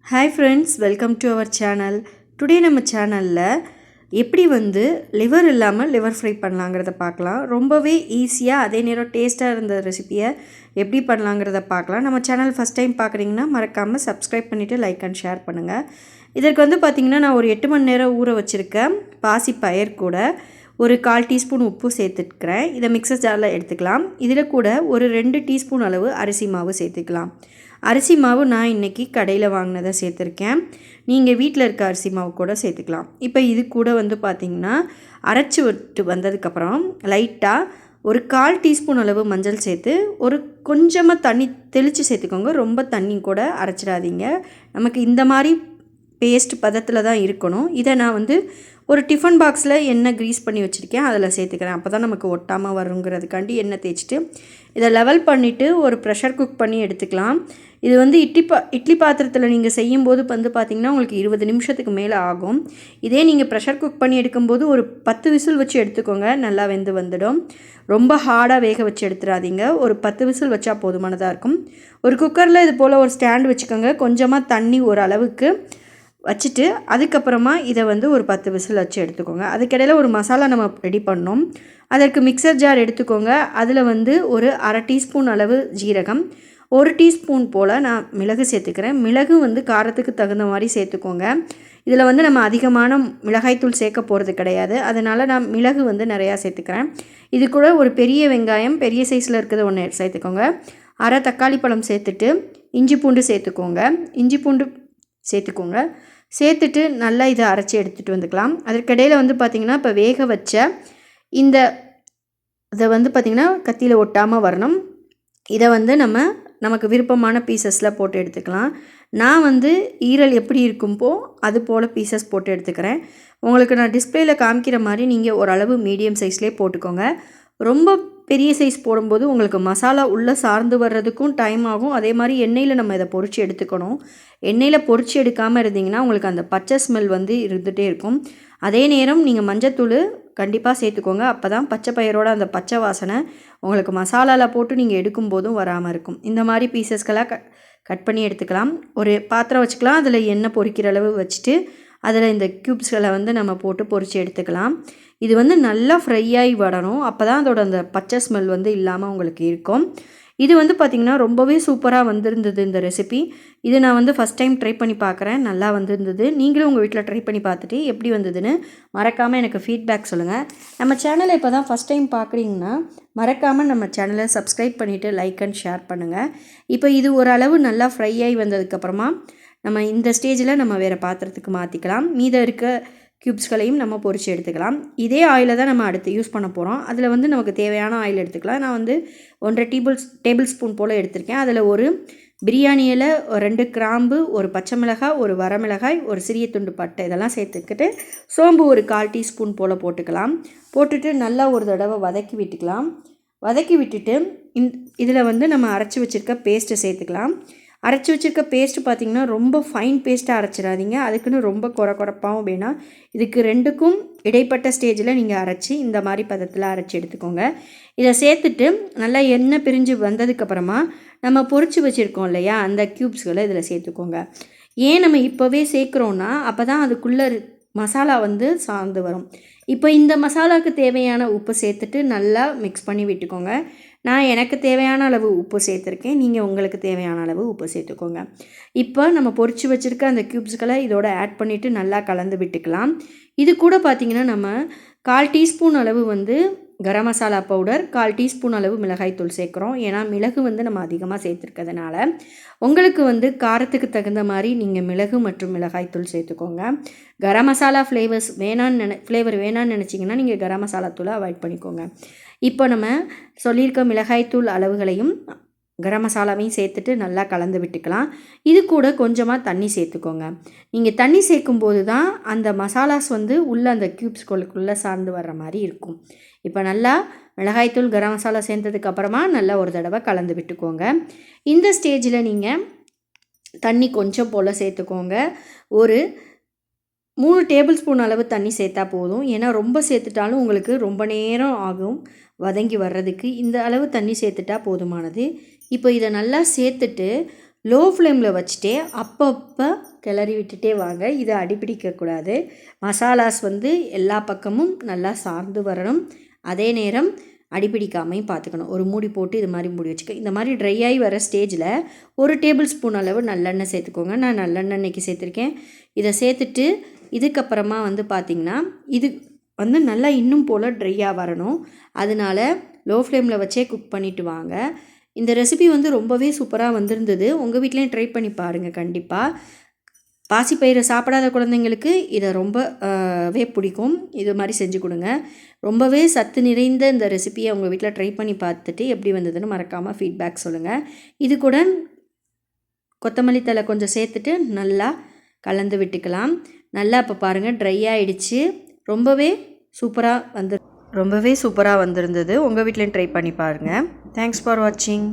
Hi friends, welcome to our channel. Today நம்ம சேனலில் எப்படி லிவர் இல்லாமல் லிவர் ஃப்ரை பண்ணலாங்கிறத பார்க்கலாம். ரொம்பவே ஈஸியாக அதே நேரம் டேஸ்ட்டாக இருந்த ரெசிப்பியை எப்படி பண்ணலாங்கிறத பார்க்கலாம். நம்ம சேனல் ஃபஸ்ட் டைம் பார்க்குறீங்கன்னா மறக்காமல் சப்ஸ்கிரைப் பண்ணிவிட்டு லைக் அண்ட் ஷேர் பண்ணுங்கள். இதற்கு பார்த்திங்கன்னா நான் ஒரு 8 மணி நேரம் ஊற வச்சுருக்கேன் பாசி பயிர் கூட ஒரு 1/4 டீஸ்பூன் உப்பு சேர்த்துக்கிறேன். இதை மிக்சர் ஜாரில் எடுத்துக்கலாம். இதில் கூட ஒரு 2 டீஸ்பூன் அளவு அரிசி மாவு சேர்த்துக்கலாம். அரிசி மாவு நான் இன்றைக்கி கடையில் வாங்கினதை சேர்த்துருக்கேன். நீங்கள் வீட்டில் இருக்க அரிசி மாவு கூட சேர்த்துக்கலாம். இப்போ இது கூட பார்த்திங்கன்னா அரைச்சி விட்டு வந்ததுக்கப்புறம் லைட்டாக ஒரு 1/4 டீஸ்பூன் அளவு மஞ்சள் சேர்த்து ஒரு கொஞ்சமாக தண்ணி தெளித்து சேர்த்துக்கோங்க. ரொம்ப தண்ணி கூட அரைச்சிடாதீங்க. நமக்கு இந்த மாதிரி பேஸ்ட் பதத்தில் தான் இருக்கணும். இதை நான் ஒரு டிஃபன் பாக்ஸில் எண்ணெய் க்ரீஸ் பண்ணி வச்சுருக்கேன், அதில் சேர்த்துக்கிறேன். அப்போ தான் நமக்கு ஒட்டாமல் வருங்கிறதுக்காண்டி எண்ணெய் தேய்ச்சிட்டு இதை லெவல் பண்ணிவிட்டு ஒரு ப்ரெஷர் குக் பண்ணி எடுத்துக்கலாம். இது இட்லி பாத்திரத்தில் நீங்கள் செய்யும்போது பார்த்திங்கன்னா உங்களுக்கு 20 நிமிஷத்துக்கு மேலே ஆகும். இதே நீங்கள் ப்ரெஷர் குக் பண்ணி எடுக்கும்போது ஒரு 10 விசில் வச்சு எடுத்துக்கோங்க. நல்லா வெந்து வந்துடும். ரொம்ப ஹார்டாக வேக வச்சு எடுத்துடாதீங்க. ஒரு 10 விசில் வச்சா போதுமானதாக இருக்கும். ஒரு குக்கரில் இது போல் ஒரு ஸ்டாண்ட் வச்சுக்கோங்க. கொஞ்சமாக தண்ணி ஒரு அளவுக்கு வச்சுட்டு அதுக்கப்புறமா இதை ஒரு 10 விசில் வச்சு எடுத்துக்கோங்க. அதுக்கிடையில் ஒரு மசாலா நம்ம ரெடி பண்ணோம். அதற்கு மிக்சர் ஜார் எடுத்துக்கோங்க. அதில் ஒரு 1/2 டீஸ்பூன் அளவு ஜீரகம், 1 டீஸ்பூன் போல் நான் மிளகு சேர்த்துக்கிறேன். மிளகு காரத்துக்கு தகுந்த மாதிரி சேர்த்துக்கோங்க. இதில் நம்ம அதிகமான மிளகாய்த்தூள் சேர்க்க போகிறது கிடையாது. அதனால் நான் மிளகு நிறையா சேர்த்துக்கிறேன். இது கூட ஒரு பெரிய வெங்காயம் பெரிய சைஸில் இருக்கிறது 1 சேர்த்துக்கோங்க. 1/2 தக்காளி பழம் சேர்த்துட்டு இஞ்சி பூண்டு சேர்த்துக்கோங்க. சேர்த்துட்டு நல்லா இதை அரைச்சி எடுத்துகிட்டு வந்துக்கலாம். அதற்கிடையில் பார்த்திங்கன்னா இப்போ வேக வச்ச இதை பார்த்திங்கன்னா கத்தியில் ஒட்டாமல் வரணும். இதை நமக்கு விருப்பமான பீசஸில் போட்டு எடுத்துக்கலாம். நான் ஈரல் எப்படி இருக்கும்போ அது போல் பீசஸ் போட்டு எடுத்துக்கிறேன். உங்களுக்கு நான் டிஸ்பிளேயில் காமிக்கிற மாதிரி நீங்கள் ஓரளவு மீடியம் சைஸ்லேயே போட்டுக்கோங்க. ரொம்ப பெரிய சைஸ் போடும்போது உங்களுக்கு மசாலா உள்ளே சார்ந்து வர்றதுக்கும் டைம் ஆகும். அதே மாதிரி எண்ணெயில் நம்ம இதை பொரித்து எடுத்துக்கணும். எண்ணெயில் பொரித்து எடுக்காமல் இருந்தீங்கன்னா உங்களுக்கு அந்த பச்சை ஸ்மெல் இருந்துகிட்டே இருக்கும். அதே நேரம் நீங்கள் மஞ்சத்தூள் கண்டிப்பாக சேர்த்துக்கோங்க. அப்போ தான் பச்சை பயிரோட அந்த பச்சை வாசனை உங்களுக்கு மசாலாவில் போட்டு நீங்கள் எடுக்கும்போதும் வராமல் இருக்கும். இந்த மாதிரி பீசஸ்களாக கட் பண்ணி எடுத்துக்கலாம். ஒரு பாத்திரம் வச்சுக்கலாம். அதில் எண்ணெய் பொரிக்கிற அளவு வச்சுட்டு அதில் இந்த க்யூப்ஸ்களை நம்ம போட்டு பொரித்து எடுத்துக்கலாம். இது நல்லா ஃப்ரை ஆகி வரணும். அப்போ தான் அதோட அந்த பச்சை ஸ்மெல் இல்லாமல் உங்களுக்கு இருக்கும். இது பார்த்திங்கன்னா ரொம்பவே சூப்பராக வந்திருந்தது இந்த ரெசிபி. இது நான் ஃபஸ்ட் டைம் ட்ரை பண்ணி பார்க்குறேன். நல்லா வந்திருந்தது. நீங்களும் உங்கள் வீட்டில் ட்ரை பண்ணி பார்த்துட்டு எப்படி வந்ததுன்னு மறக்காமல் எனக்கு ஃபீட்பேக் சொல்லுங்கள். நம்ம சேனலை இப்போ தான் ஃபஸ்ட் டைம் பார்க்குறீங்கன்னா மறக்காமல் நம்ம சேனலை சப்ஸ்கிரைப் பண்ணிவிட்டு லைக் அண்ட் ஷேர் பண்ணுங்கள். இப்போ இது ஓரளவு நல்லா ஃப்ரை ஆகி வந்ததுக்கப்புறமா நம்ம இந்த ஸ்டேஜில் நம்ம வேறு பாத்திரத்துக்கு மாற்றிக்கலாம். மீதம் இருக்க க்யூப்ஸ்களையும் நம்ம பொரித்து எடுத்துக்கலாம். இதே ஆயிலை தான் நம்ம அடுத்து யூஸ் பண்ண போகிறோம். அதில் நமக்கு தேவையான ஆயில் எடுத்துக்கலாம். நான் 1.5 டேபிள் ஸ்பூன் போல் எடுத்திருக்கேன். அதில் ஒரு பிரியாணி இலை, 2 கிராம்பு, ஒரு பச்சை மிளகாய், ஒரு வரமிளகாய், ஒரு சிறிய துண்டு பட்டை இதெல்லாம் சேர்த்துக்கிட்டு சோம்பு ஒரு 1/4 டீஸ்பூன் போல் போட்டுக்கலாம். போட்டுட்டு நல்லா ஒரு தடவை வதக்கி விட்டுக்கலாம். வதக்கி விட்டுட்டு இதில் நம்ம அரைச்சி வச்சுருக்க பேஸ்ட்டை சேர்த்துக்கலாம். அரைச்சி வச்சுருக்க பேஸ்ட்டு பார்த்திங்கன்னா ரொம்ப ஃபைன் பேஸ்ட்டாக அரைச்சிடாதீங்க. அதுக்குன்னு ரொம்ப குறப்பாகவும் வேணாம். இதுக்கு ரெண்டுக்கும் இடைப்பட்ட ஸ்டேஜில் நீங்கள் அரைச்சி இந்த மாதிரி பதத்தில் அரைச்சி எடுத்துக்கோங்க. இதை சேர்த்துட்டு நல்லா எண்ணெய் பிரிஞ்சு வந்ததுக்கப்புறமா நம்ம பொரிச்சு வச்சுருக்கோம் இல்லையா, அந்த க்யூப்ஸ்களை இதில் சேர்த்துக்கோங்க. ஏன் நம்ம இப்போவே சேர்க்குறோன்னா அப்போ தான் அதுக்குள்ளே மசாலா சார்ந்து வரும். இப்போ இந்த மசாலாவுக்கு தேவையான உப்பு சேர்த்துட்டு நல்லா மிக்ஸ் பண்ணி விட்டுக்கோங்க. நான் எனக்கு தேவையான அளவு உப்பு சேர்த்துருக்கேன். நீங்கள் உங்களுக்கு தேவையான அளவு உப்பு சேர்த்துக்கோங்க. இப்போ நம்ம பொரிச்சு வச்சுருக்க அந்த க்யூப்ஸ்களை இதோட ஆட் பண்ணிவிட்டு நல்லா கலந்து விட்டுக்கலாம். இது கூட பார்த்திங்கன்னா நம்ம 1/4 டீஸ்பூன் அளவு கரம் மசாலா பவுடர், 1/4 டீஸ்பூன் அளவு மிளகாய்த்தூள் சேர்க்குறோம். ஏன்னா மிளகு நம்ம அதிகமாக சேர்த்துருக்கிறதுனால உங்களுக்கு காரத்துக்கு தகுந்த மாதிரி நீங்கள் மிளகு மற்றும் மிளகாய்த்தூள் சேர்த்துக்கோங்க. கரம் மசாலா ஃப்ளேவர் வேணான்னு நினச்சிங்கன்னா நீங்கள் கரம் மசாலா தூளை அவாய்ட் பண்ணிக்கோங்க. இப்போ நம்ம சொல்லியிருக்க மிளகாய்த்தூள் அளவுகளையும் கரம் மசாலாவையும் சேர்த்துட்டு நல்லா கலந்து விட்டுக்கலாம். இது கூட கொஞ்சமாக தண்ணி சேர்த்துக்கோங்க. நீங்கள் தண்ணி சேர்க்கும்போது தான் அந்த மசாலாஸ் உள்ளே அந்த க்யூப்ஸ்களுக்குள்ளே சார்ந்து வர்ற மாதிரி இருக்கும். இப்போ நல்லா மிளகாய்த்தூள் கரம் மசாலா சேர்ந்ததுக்கப்புறமா நல்லா ஒரு தடவை கலந்து விட்டுக்கோங்க. இந்த ஸ்டேஜில் நீங்கள் தண்ணி கொஞ்சம் போல் சேர்த்துக்கோங்க. ஒரு 3 டேபிள் ஸ்பூன் அளவு தண்ணி சேர்த்தா போதும். ஏன்னா ரொம்ப சேர்த்துட்டாலும் உங்களுக்கு ரொம்ப நேரம் ஆகும் வதங்கி வர்றதுக்கு. இந்த அளவு தண்ணி சேர்த்துட்டா போதுமானது. இப்போ இதை நல்லா சேர்த்துட்டு லோ ஃப்ளேமில் வச்சுட்டே அப்பப்போ கிளறி விட்டுட்டே வாங்க. இதை அடிப்பிடிக்கக்கூடாது. மசாலாஸ் வந்து எல்லா பக்கமும் நல்லா சார்ந்து வரணும். அதே நேரம் அடிப்பிடிக்காமையும் பார்த்துக்கணும். ஒரு மூடி போட்டு இது மாதிரி மூடி வச்சுக்க. இந்த மாதிரி ட்ரை ஆகி வர ஸ்டேஜில் 1 டேபிள் ஸ்பூன் அளவு நல்லெண்ணெய் சேர்த்துக்கோங்க. நான் நல்லெண்ணெய் இன்றைக்கி சேர்த்துருக்கேன். இதை சேர்த்துட்டு இதுக்கப்புறமா வந்து பார்த்திங்கன்னா இது வந்து நல்லா இன்னும் போல் ட்ரையாக வரணும். அதனால் லோ ஃப்ளேமில் வச்சே குக் பண்ணிவிட்டு வாங்க. இந்த ரெசிபி வந்து ரொம்பவே சூப்பராக வந்திருந்தது. உங்கள் வீட்லேயும் ட்ரை பண்ணி பாருங்கள் கண்டிப்பாக. பாசிப்பயிறு சாப்பிடாத குழந்தைங்களுக்கு இதை ரொம்பவே பிடிக்கும். இது மாதிரி செஞ்சு கொடுங்க. ரொம்பவே சத்து நிறைந்த இந்த ரெசிபியை உங்கள் வீட்டில் ட்ரை பண்ணி பார்த்துட்டு எப்படி வந்ததுன்னு மறக்காமல் ஃபீட்பேக் சொல்லுங்கள். இது கூட கொத்தமல்லி தழை கொஞ்சம் சேர்த்துட்டு நல்லா கலந்து விட்டுக்கலாம். நல்லா இப்போ பாருங்கள் ட்ரை ஆகிடுச்சு. ரொம்பவே சூப்பராக வந்திருந்தது. உங்கள் வீட்லேயும் ட்ரை பண்ணி பாருங்கள். தேங்க்ஸ் ஃபார் வாட்சிங்.